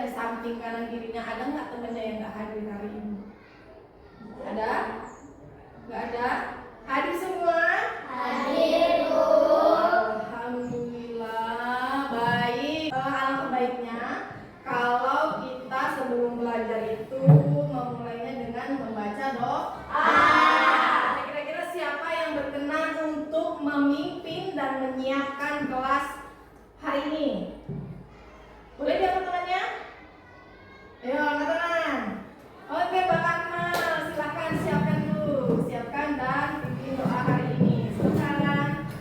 di samping kanan kirinya ada nggak temennya yang nggak hadir hari ini? Ada? Nggak ada? Hadir semua? Hadir, Bu. Alhamdulillah, baik. Alangkah baiknya kalau kita sebelum belajar itu memulainya dengan membaca doa. Kira-kira siapa yang berkenan untuk memimpin dan menyiapkan kelas hari ini? Boleh diangkat tangannya? Ayo angkat tangan. Oke, Mbak Akmal, silakan siapkan dulu. Siapkan dan pimpin doa hari ini. Silakan.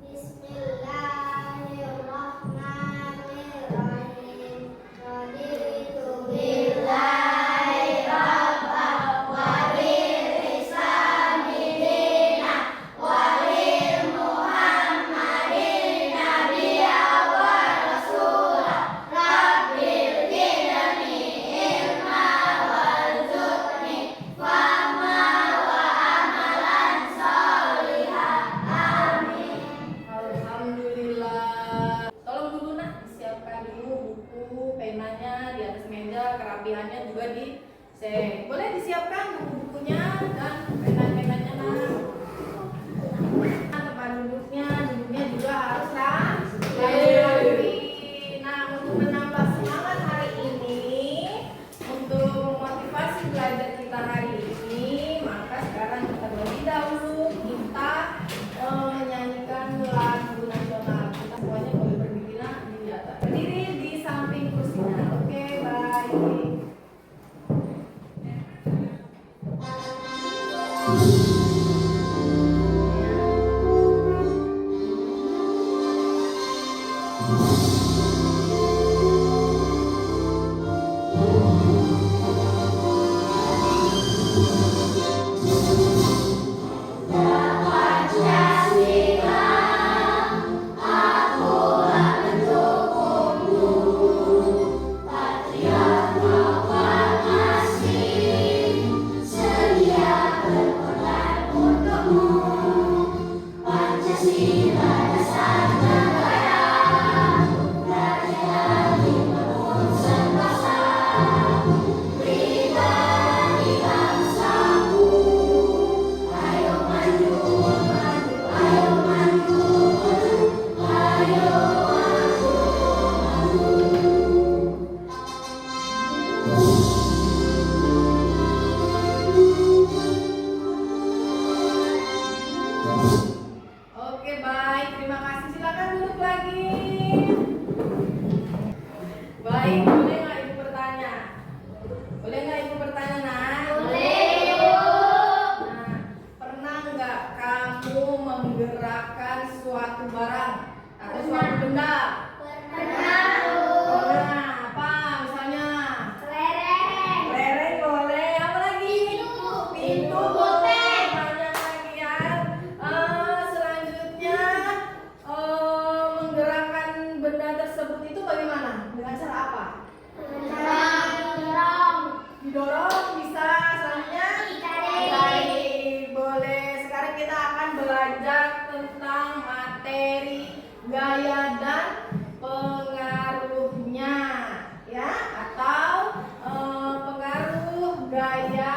Bismillahirrahmanirrahim. Raditu billahi rabban wa bil islami dinan wa bil Muhammadin nabiyya wa rasula. Rabbil zidni ilma warzuqni fahma wa amalan sholihan. Amin. Alhamdulillah. Tolong dulu nak disiapkan dulu buku, penanya di atas meja, kerapiannya juga di-set. Boleh disiapkan buku-bukunya dan pena-penanya nak. Tempat duduknya juga harus rapi. Nah, untuk menambah semangat hari ini, untuk memotivasi belajar kita hari ini, maka sekarang kita terlebih dahulu kita menyanyikan lagu nasional. Kita semuanya boleh berdiri nak di atas. Berdiri di samping kursinya. Oke, baik. Oke, baik. Terima kasih. Silakan duduk lagi. Baik, boleh nggak ibu bertanya? Boleh nggak ibu bertanya, nak? Boleh, Bu. Nah, pernah nggak kamu menggerakkan suatu barang atau suatu benda? Pernah, Bu. Pernah. Apa misalnya? Kelereng. Kelereng boleh. Apa lagi? Pintu boleh. Banyak lagi ya. Selanjutnya menggerakkan benda tersebut itu bagaimana? Dengan cara apa? Dorong. Didorong bisa. Selanjutnya ditarik. Boleh. Sekarang kita akan belajar tentang materi gaya dan pengaruhnya, ya, atau pengaruh gaya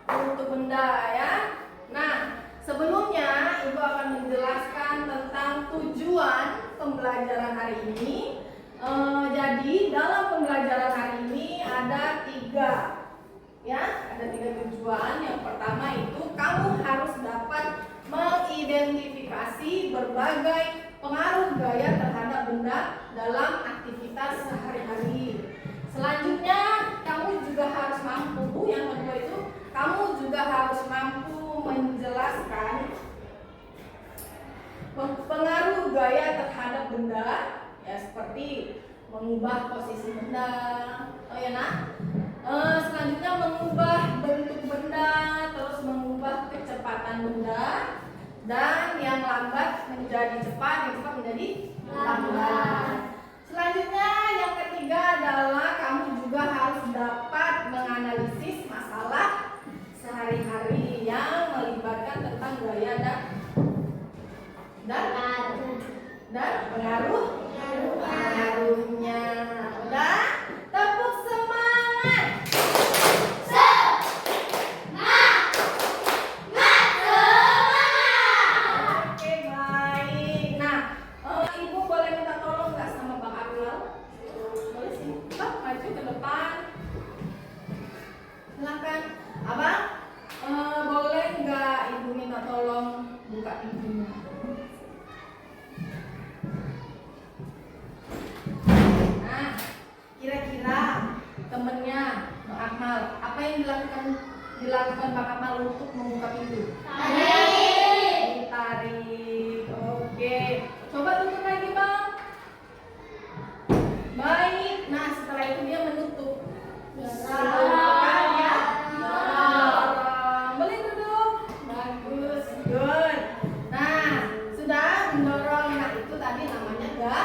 untuk benda, ya. Nah, sebelumnya ibu akan menjelaskan tentang tujuan pembelajaran hari ini. Jadi dalam pembelajaran hari ini ada tiga, ya, ada tiga tujuan. Yang pertama itu kamu harus dapat mengidentifikasi berbagai pengaruh gaya terhadap benda dalam aktivitas sehari-hari. Selanjutnya kamu juga harus mampu, yang kedua itu kamu juga harus mampu menjelaskan pengaruh gaya terhadap benda, ya, seperti mengubah posisi benda, oh ya nak. Selanjutnya mengubah bentuk benda, terus mengubah kecepatan benda, dan yang lambat menjadi cepat, yang cepat menjadi lambat. Selanjutnya yang ketiga adalah kamu juga harus dapat menganalisis masalah sehari-hari yang melibatkan tentang gaya dan pengaruhnya. Kamal. Apa yang dilakukan Pak Kamal untuk membuka pintu? Tarik. Oke. Coba tutup lagi, Bang. Baik. Nah, setelah itu dia menutup. Dorong ya. Dorong. Boleh duduk. Bagus. Good. Nah, sudah mendorong. Nah, itu tadi namanya gaya.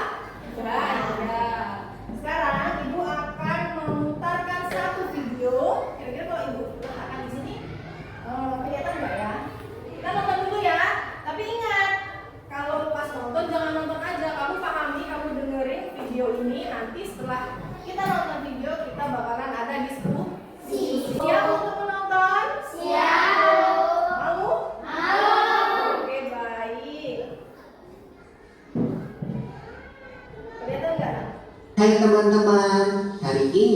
Sekarang Ibu akan memutarkan satu video. Kira-kira kalau Ibu letakkan di sini, kelihatan nggak ya? Kita nonton dulu ya. Tapi ingat, kalau pas nonton jangan nonton aja. Kamu pahami, kamu dengerin video ini. Nanti setelah kita nonton video, kita bakalan ada diskusi. Siap untuk menonton? Mau? Oke, baik. Kelihatan nggak? Hai teman-teman, hari ini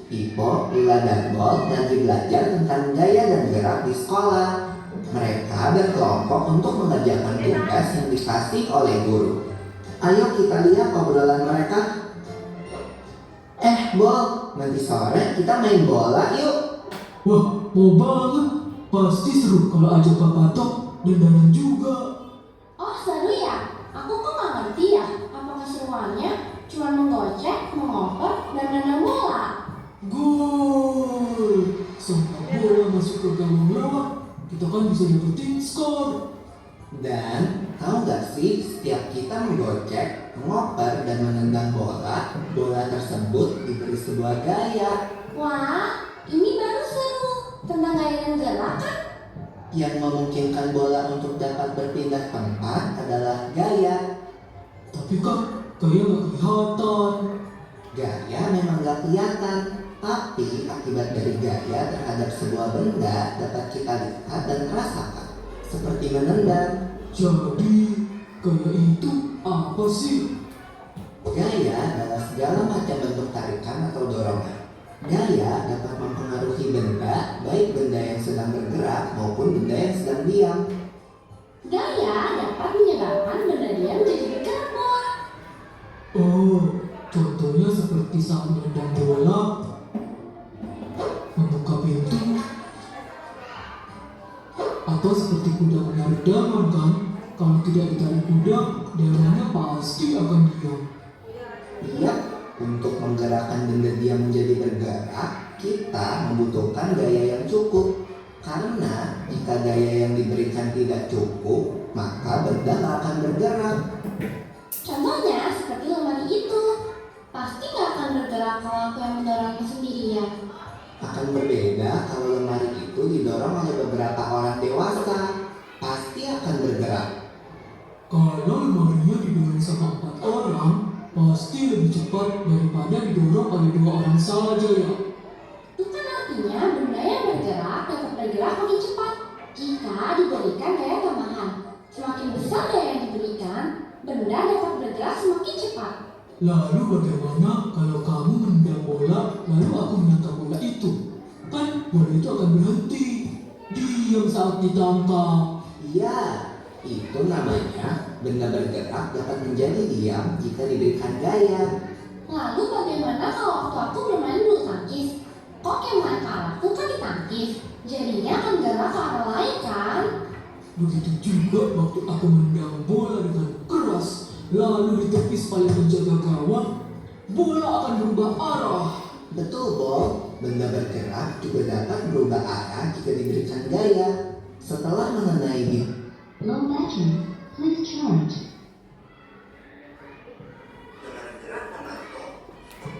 Pipo, Lila, dan Bolt lagi belajar tentang gaya dan gerak di sekolah. Mereka berkelompok untuk mengerjakan tugas yang dikasih oleh guru. Ayo kita lihat obrolan mereka. Bolt, nanti sore kita main bola yuk. Wah, mau banget. Pasti seru kalau ajak Papa Tok dan Danan juga. Oh seru ya? Aku kok nggak ngerti ya. Apa keseruannya? Cuma menggocek, mengoper, dan menendang bola. Gol! Sampai bola masuk ke gawang lawan, kita kan bisa dapetin skor. Dan tahu gak sih, setiap kita menggocek, mengoper, dan menendang bola, bola tersebut diberi sebuah gaya Wah, ini baru seru. Tentang gaya dan gerak kan? yang memungkinkan bola untuk dapat berpindah tempat adalah gaya. Tapi kan gaya nggak kelihatan. Gaya memang gak kelihatan, tapi akibat dari gaya terhadap sebuah benda dapat kita lihat dan rasakan, seperti menendang. Jadi, gaya itu apa sih? Gaya adalah segala macam bentuk tarikan atau dorongan. Gaya dapat mempengaruhi benda, baik benda yang sedang bergerak maupun benda yang sedang diam. Gaya dapat menyebabkan benda diam jadi bergerak bola. Oh, contohnya seperti saat menendang bola, membuka pintu, atau seperti kuda menarik daman kan? Kalau tidak ditarik kuda, damannya pasti akan diam. Iya, untuk menggerakkan benda diam menjadi bergerak, kita membutuhkan gaya yang cukup. Karena jika gaya yang diberikan tidak cukup, maka benda nggak akan bergerak. Contohnya seperti lemari itu. Pasti nggak akan bergerak kalau aku yang mendorongnya sendirian. Akan berbeda kalau lemari itu didorong oleh beberapa orang dewasa, pasti akan bergerak. Kalau lemarinya didorong sama 4 orang, pasti lebih cepat daripada didorong oleh 2 orang saja ya. Itu kan artinya benda yang bergerak dapat bergerak makin cepat jika diberikan gaya tambahan. Semakin besar gaya yang diberikan, benda dapat bergerak semakin cepat. Lalu bagaimana kalau kamu menendang bola, lalu aku menangkap bola itu? Kan bola itu akan berhenti. Diam saat ditangkap. Iya, itu namanya benda bergerak dapat menjadi diam jika diberikan gaya. Lalu bagaimana kalau waktu aku bermain bulu tangkis? Kok yang main ke arahku kan ditangkis? Jadinya akan gerak ke arah lain kan? Begitu juga waktu aku menendang bola dengan keras, lalu ditepis paling penjaga gawang, bola akan berubah arah. Betul, Bob. Benda bergerak juga dapat berubah arah jika diberikan gaya. Setelah mengenai di Low battery, please charge. dengan gerak memantul.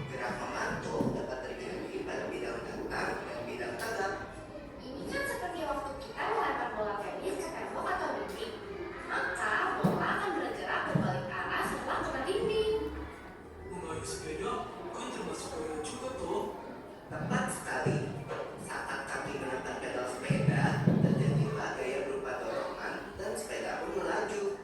Gerak memantul dapat terjadi pada bidang datar dan bidang tegak. Ini kan seperti waktu kita melempar bola tenis ke tembok atau dinding. Maka bola akan bergerak berbalik arah setelah kena dinding. Mengayuh sepeda kan termasuk gaya juga toh. Tepat sekali. Saat kaki menekan pedal sepeda, terjadilah gaya berupa dorongan dan sepeda pun melaju.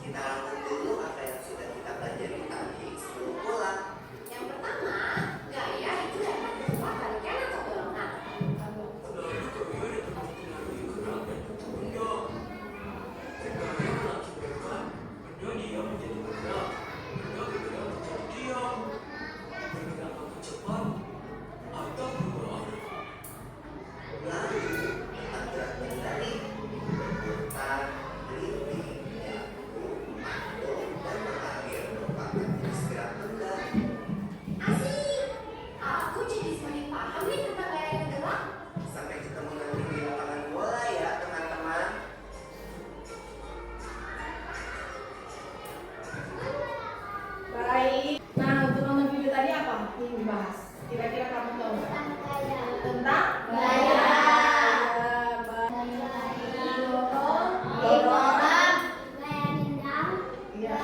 Kita lakukan dulu apa yang sudah kita pelajari tadi sebelum pulang. Yang pertama, gaya itu dapat berupa tarikan atau dorongan. Lalu, tempat gerak menari, berputar, berhenti, jatuh, mantul, dan mengalir merupakan jenis gerak benda. Asik! Aku jadi semakin paham nih tentang gaya bergerak. Sampai ketemu nanti di lapangan bola ya teman-teman. Baik. Nah, untuk nonton video tadi apa yang dibahas? Kira-kira kamu tahu nggak? Tentang gaya. Iya.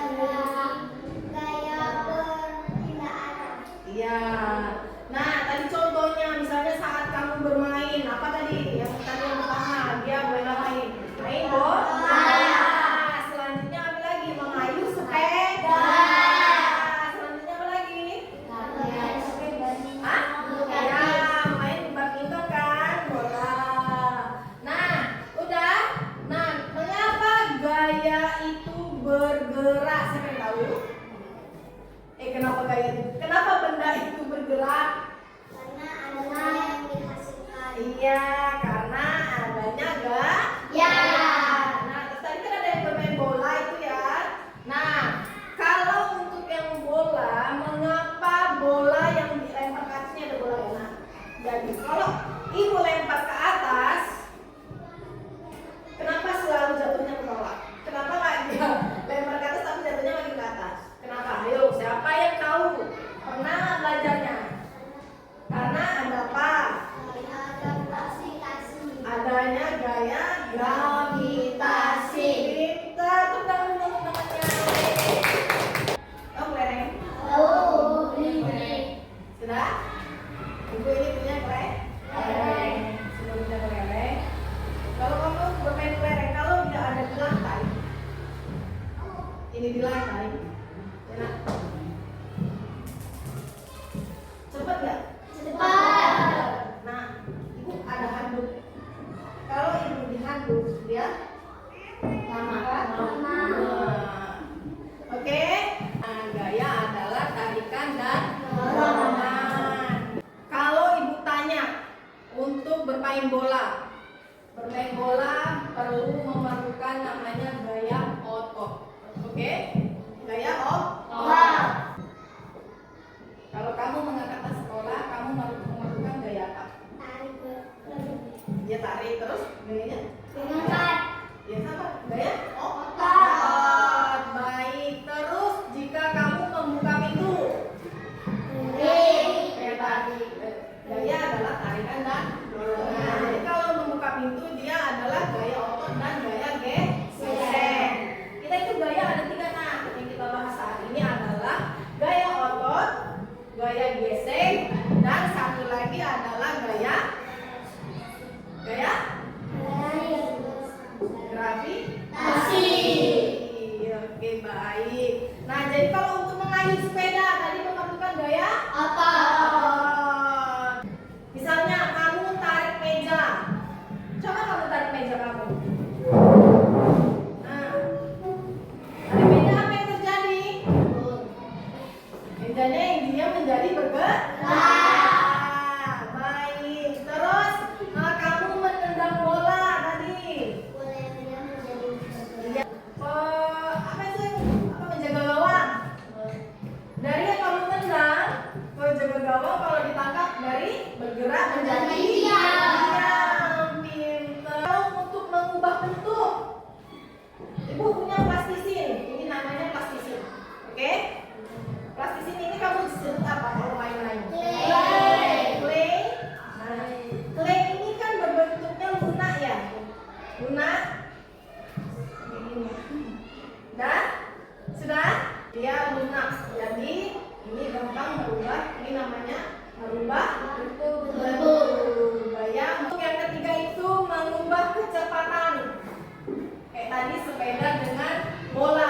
Iya. Nah, tadi contohnya misalnya saat kamu bermain, apa tadi? Yang pertama, dia bermain main bola. Selanjutnya apa lagi? Mengayuh sepeda. Selanjutnya apa lagi? Hah? Ya, main badminton kan, bola. Nah, udah. Nah, mengapa gaya itu bergerak? Siapa yang tahu? Kenapa gaya itu? Kenapa benda itu bergerak? Iya, karena adanya gaya. Nah, terus tadi kan ada yang bermain bola itu ya. Nah, kalau untuk yang bola, mengapa bola yang dilempar ke atasnya ada bola ya? Nah, jadi kalau ibu lempar ke atas, kenapa selalu jatuhnya ke bawah? Kenapa nggak dia lempar ke atas tapi jatuhnya lagi ke atas? Kenapa? Ayo, siapa yang tahu? Pernah belajarnya? Karena ada apa? Adanya gaya gravitasi. Pintar, teman-temannya. Oh, kelereng. Sudah? Ibu ini punya kelereng. Sudah punya kelereng. Kalau kamu bermain kelereng, kalau tidak ada di lantai, ini di lantai, enak. Cepat nggak? Nah, ibu ada handuk. Kalau ibu dihanduk, dia lama kan? Oke. Nah, gaya adalah tarikan dan dorongan. Kalau ibu tanya untuk bermain bola perlu memerlukan namanya gaya otot. Oke? Gaya otot. Kalau kamu mengangkat tas sekolah, kamu memerlukan gaya apa? Ya tarik terus gayanya? Ya sama, gaya otot. Baik, terus jika kamu membuka pintu, kayak tadi, gaya adalah tarikan dan dorongan. Jadi kalau membuka pintu dia adalah gaya otot dan gaya gesek. Kita itu gaya ada 3 nah yang kita bahas saat ini adalah gaya otot, gaya gesek, dan satu lagi adalah gaya gravitasi. Oke, baik. Nah, jadi kalau untuk mengayuh sepeda tadi memerlukan gaya apa? Misalnya kamu tarik meja. Coba kamu tarik meja kamu. Nah, tarik meja apa yang terjadi? Mejanya yang diam menjadi bergerak. Baik. Terus kamu menendang bola tadi. Apa itu? Apa menjaga gawang? Dari yang kamu tendang, kalau jaga gawang kalau ditangkap dari bergerak menjadi diam. Pintar. Kalau untuk mengubah bentuk, ibu punya plastisin. Ini namanya plastisin. Oke? Plastisin ini kamu disebut apa kalau main-main? Clay. Nah, clay ini kan berbentuknya lunak ya. Lunak. Dan sudah dia lunak. Jadi ini gampang merubah. Ini namanya merubah bentuk. Gaya. Untuk yang ketiga itu mengubah kecepatan. Kayak tadi sepeda dengan bola.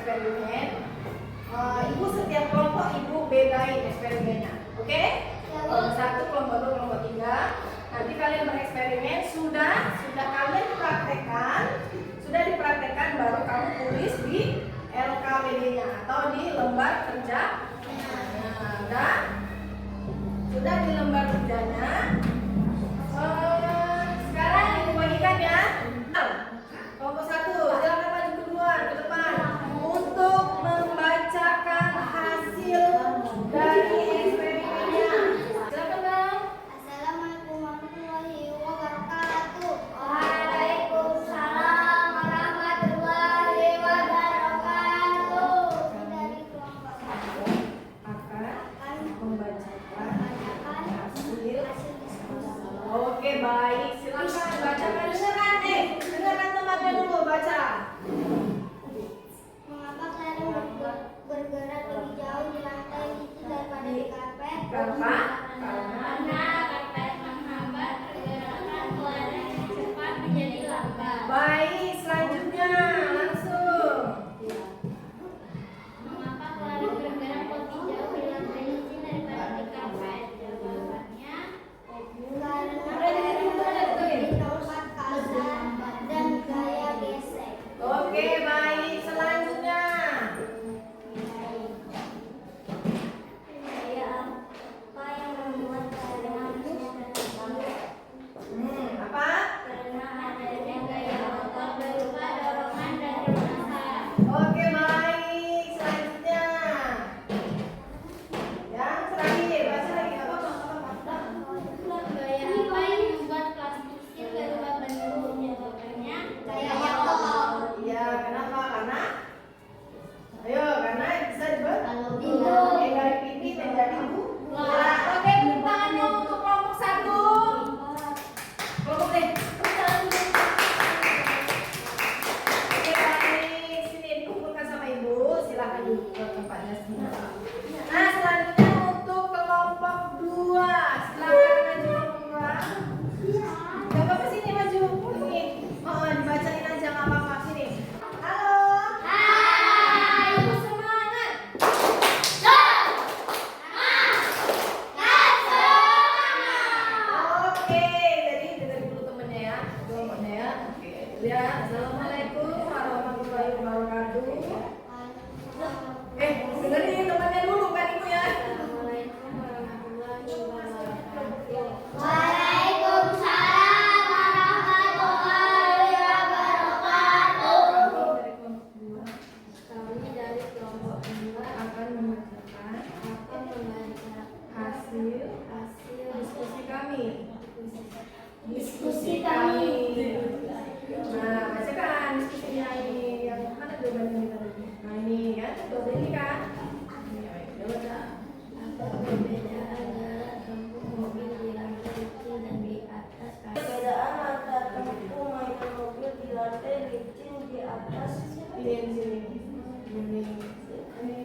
eksperimen. Ibu setiap kelompok ibu bedain eksperimennya, oke? Kelompok 1, kelompok 2, kelompok 3. Nanti kalian bereksperimen, sudah kalian praktekkan, sudah dipraktekkan baru kamu tulis di LKPD-nya atau di lembar kerja. Nah, sudah di lembar kerjanya. Sekarang ibu bagikan ya. Kelompok 1, silakan maju keluar ke depan untuk membacakan hasil dari eksperimennya. Silakan dong. Assalamualaikum warahmatullahi wabarakatuh. Waalaikumsalam warahmatullahi wabarakatuh. Dari kelompok 1 Akan membacakan hasil. hasil diskusi. Oke, baik. Silakan bacakan. Dengarkan temannya dulu baca. Mengapa kalian bergerak lebih jauh di lantai licin daripada di karpet? Karena karpet menghambat pergerakan kalian yang cepat menjadi lambat. baik, selanjutnya langsung. Mengapa kalian bergerak lebih jauh di lantai licin daripada di karpet? Jawabannya karena di tempat kasar dan gaya gesek. Oke, baik. Selanjutnya. Gaya apa yang membuat kalian Apa? karena adanya gaya otot berupa dorongan dan remasan. Oke, baik. Selanjutnya. Yang terakhir, baca lagi. Apa? Gaya apa yang membuat plastisir berubah bentuk? Jawabannya gaya otot. Iya, kenapa? Karena ayo, karena bisa dibuat Bentuk. dari pipi menjadi bola. Oke, tepuk tangannya untuk kelompok 1. Kelompok deh. Oke, baik. Sini dikumpulkan sama ibu. Silakan duduk ke tempatnya semua. Nah, selanjutnya untuk kelompok 2. Silakan maju kelompok 2. Gak apa-apa, sini maju. Sini. Dibacain aja nggak apa-apa. Sini. Halo. Hai. Ibu semangat. Oke, jadi dengerin dulu temennya ya, kelompoknya ya. Oke, lihat. Assalamualaikum warahmatullahi wabarakatuh. Dengerin temennya dulu kan ibu ya. Assalamualaikum warahmatullahi wabarakatuh. Waalaikumsalam warahmatullahi wabarakatuh. Kami dari kelompok 2 Kami dari kelompok 2 akan membacakan akan membaca hasil diskusi kami. Diskusi kami. Nah, bacakan diskusinya ini. Yang mana jawabannya tadi? Nah, ini kan, jawaban ini kan. Ini, baca. Apa perbedaan antara tempur mobil di lantai licin dan di atas kasar? Perbedaan antara tempur mainan mobil di lantai licin di atas Ini di sini. Ini.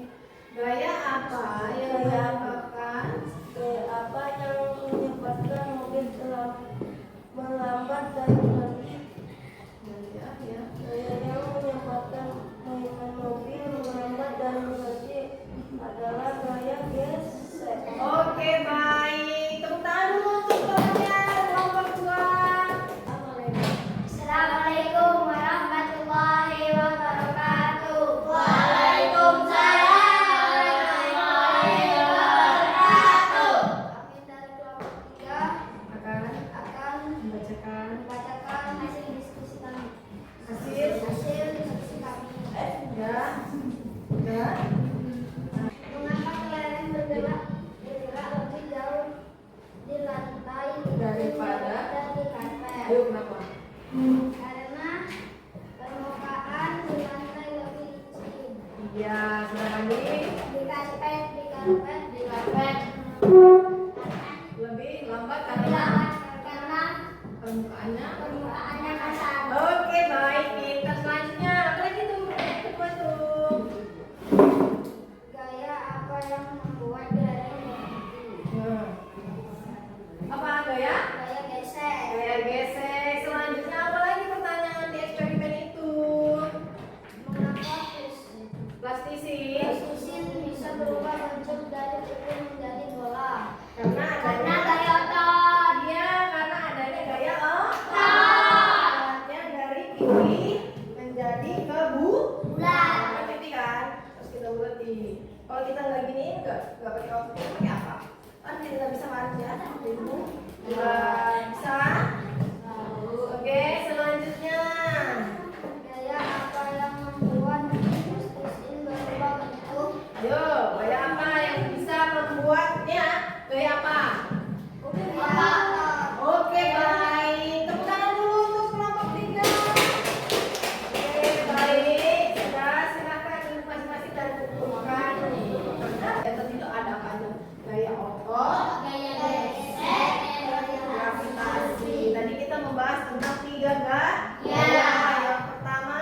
Gaya apa yang Gaya menyebabkan apa yang menyebabkan mobil telah melambat dan berhenti. gaya ya. Gaya yang menyebabkan mainan mobil melambat dan berhenti adalah gaya gesek. Oke, baik. Tepuk tangan dulu untuk temannya kelompok 2. Assalamualaikum warahmatullahi wabarakatuh. Waalaikumsalam warahmatullahi wabarakatuh. Kami dari kelompok 3 Akan akan membacakan membacakan hasil diskusi kami. hasil. Hasil diskusi kami. Ya. Ya. Mengapa kalian bergerak lebih jauh di lantai Daripada? di karpet? Ayo, kenapa? Karena permukaan di lantai lebih licin. Iya, sedangkan ini Di karpet lebih lambat lebih karena lambat karena permukaannya. permukaannya kasar. Oke, baik. Kita selanjutnya. Apa lagi tuh? Kedua tuh. Gaya apa yang membuat dari berhenti? Nah. Apa gaya? Gaya gesek. Gaya gesek. Selanjutnya apa lagi pertanyaan di eksperimen itu? Mengapa rapi. Kalau kita nggak gini, nggak pakai outfit, kita pakai apa? Kan kita nggak bisa manja, nggak bisa. Oke, selanjutnya. Gaya apa yang membuat posisi berubah bentuk? Ayo, gaya apa yang bisa membuatnya? Gaya apa? Oke, baik. Tepuk tangan dulu untuk kelompok 3. Oke, baik. Sudah, silakan duduk masing-masing dan kumpulkan. Ya, tadi itu ada apa aja? Gaya otot, Gaya gesek, gravitasi. Tadi kita membahas tentang 3 gaya. Yang pertama,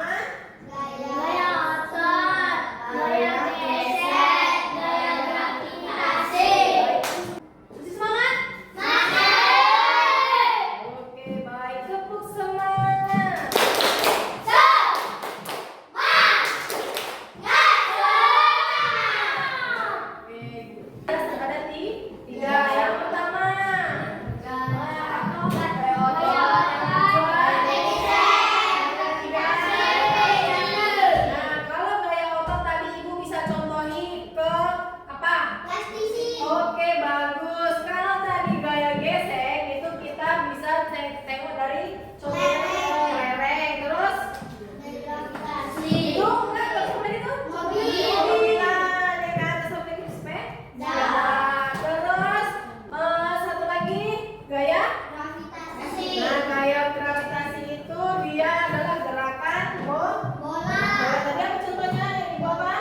gaya otot, gaya gesek, gaya gravitasi. masih semangat? Oke, baik. Tepuk semangat. Oke, ada 3. Yang pertama, gaya otot. Nah, kalau gaya otot tadi Ibu bisa contohi ke apa? Oke, bagus. Kalau tadi gaya gesek itu kita bisa tengok dari contohnya lereng. Terus itu enggak seperti itu? Mobilan, ya kan? Seperti itu sepeda. Terus satu lagi gaya. Nah, gaya gravitasi itu dia adalah gerakan bola. Tadi apa contohnya yang Ibu apa?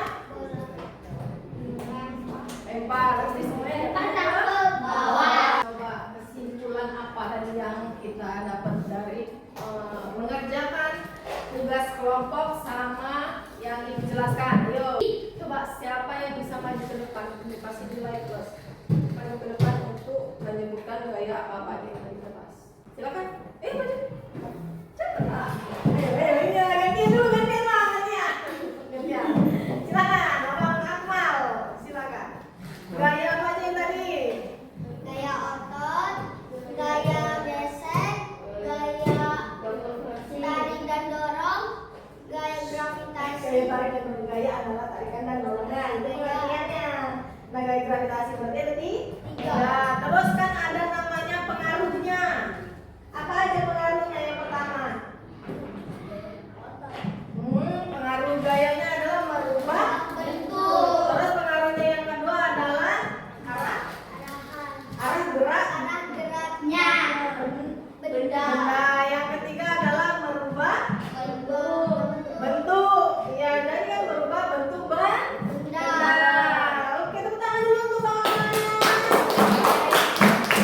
Lempar. Terus semuanya datang ke bawah. Coba kesimpulan apa dari yang kita dapat dari mengerjakan tugas kelompok sama yang Ibu jelaskan. Ayo, coba siapa yang bisa maju ke depan? Ini pasti di live plus. Maju ke depan untuk menyebutkan gaya apa yang tadi kita bahas. Silakan. Maju. Cepet lah. Ayo, gantian dulu, gantian lah, gantian. Silakan, Abang Akmal. Silakan. Gaya apa aja yang tadi? Gaya otot, gaya gesek, gaya tarik dan dorong, gaya gravitasi. Gaya tarik dan dorong. Gaya adalah tarikan dan dorong. Nah, itu pengertiannya. Nah, gaya gravitasi berarti ada 3. Nah, terus kan ada namanya pengaruhnya. Apa aja pengaruhnya yang pertama? Pengaruh gayanya adalah merubah bentuk. Terus pengaruhnya yang kedua adalah arah gerak Geraknya benda. Yang ketiga adalah merubah bentuk. Iya, jadi kan merubah bentuk benda. Oke, tepuk tangan dulu untuk kawan-kawannya.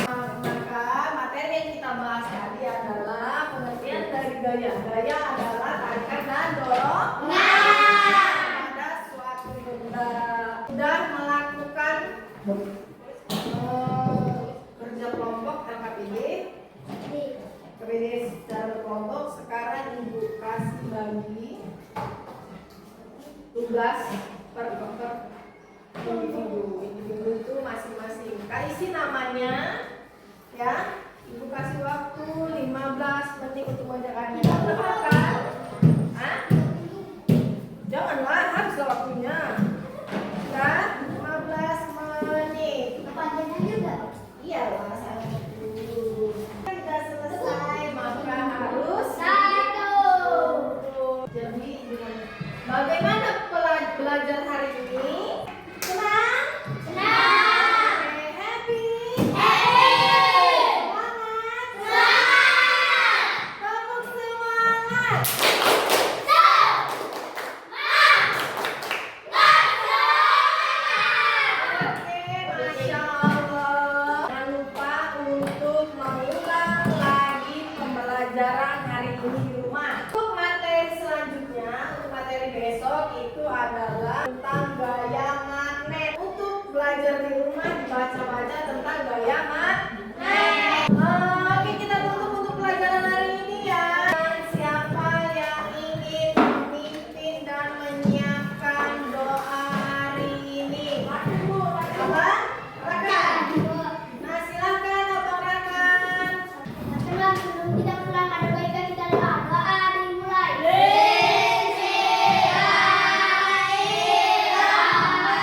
Maka materi yang kita bahas tadi adalah pengertian dari gaya. Gaya adalah tarikan dan dorong pada suatu benda. Sudah melakukan kerja kelompok LKPD secara kelompok. Sekarang Ibu kasih bagi tugas per individu itu masing-masing. Isi namanya ya. Ibu kasih waktu 15 menit untuk mengerjakannya. Berapa kan? Hah? Janganlah, habislah waktunya. Kan? 15 menit. Kepanjangan juga. Iyalah, saya dulu. Kita selesai, maka harus jadi bagaimana belajar hari ini? Senang? Oke, happy? Semangat? Tepuk semangat! Oke, Masya Allah. Jangan lupa untuk mengulang lagi pembelajaran hari ini di rumah. Untuk materi selanjutnya, untuk materi besok itu adalah tentang gaya magnet. Untuk belajar di rumah dibaca-baca tentang gaya magnet. Oke, kita tutup untuk pelajaran hari ini ya. Siapa yang ingin memimpin dan menyiapkan doa hari ini? Apa? Rekan. Nah, silakan Abang Rekan. Sebelum kita pulang ada baiknya kita doa dimulai. Bismillahirrahmanirrahim.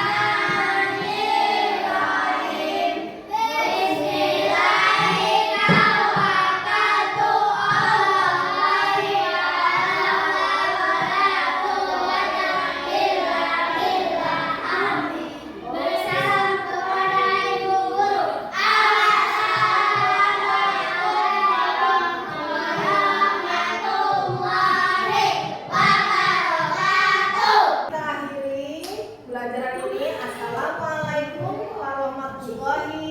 pelajaran ini. Assalamualaikum warahmatullahi